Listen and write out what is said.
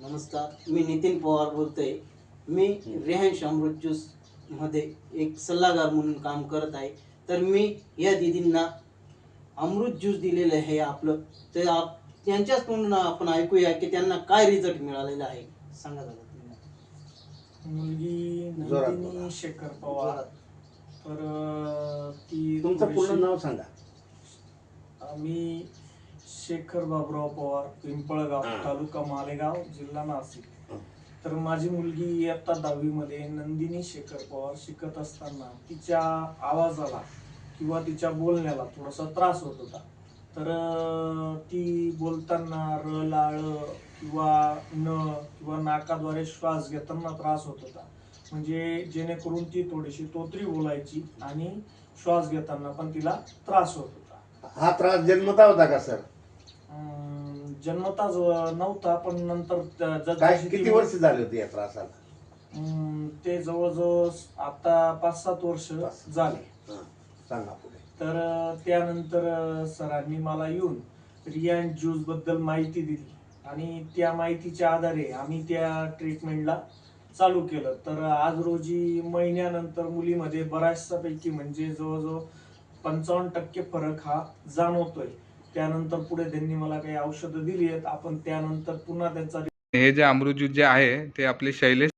नमस्कार, मी नितीन पवार बोलतोय. मी रेहान्श अमृत ज्यूस मध्ये एक सल्लागार म्हणून काम करत आहे. तर मी या दीदींना अमृत ज्यूस दिलेलं आहे आपलं. तर त्यांच्याच तोंडून आपण ऐकूया की त्यांना काय रिझल्ट मिळालेला आहे. सांगा दादा तुम्ही. मुलगी जोरात नंदिनी बोला. शेखर पवार. जोरात. तर ती तुमचं पूर्ण नाव सांगा. मी शेखर बाबुराव पवार, पिंपळगाव, हा. तालुका मालेगाव, जिल्हा नाशिक. हा. तर माझी मुलगी इयत्ता 10वी मध्ये नंदिनी शेखर पवार शिकत असताना तिच्या आवाजाला किंवा तिच्या बोलण्याला थोडासा त्रास होत होता. तर ती बोलताना र लाळ किंवा न किंवा नाकाद्वारे श्वास घेताना त्रास होत होता. म्हणजे जेणेकरून ती थोडीशी तोतरी बोलायची आणि श्वास घेताना पण तिला त्रास होत होता. हा त्रास जन्मता होता का सर? जन्मताच नव्हता, पण नंतर काय किती वर्ष झाली होती या त्रासाला? ते जवळजवळ आता 5-7 वर्ष झाले. सांगा पुढे. तर त्यानंतर सरांनी मला येऊन रिहान्श ज्यूस बद्दल माहिती दिली आणि त्या माहितीच्या आधारे आम्ही त्या ट्रीटमेंटला चालू केलं. तर आज रोजी महिन्यानंतर मुलीमध्ये बऱ्याचशा पैकी म्हणजे जवळजवळ 55% फरक हा जाणवतोय. त्यानंतर पुढे त्यांनी मला काही औषधं दिली आहेत. आपण त्यानंतर पुन्हा त्यांचा हे जे अमृत ज्यूस जे आहे ते आपले शैलेश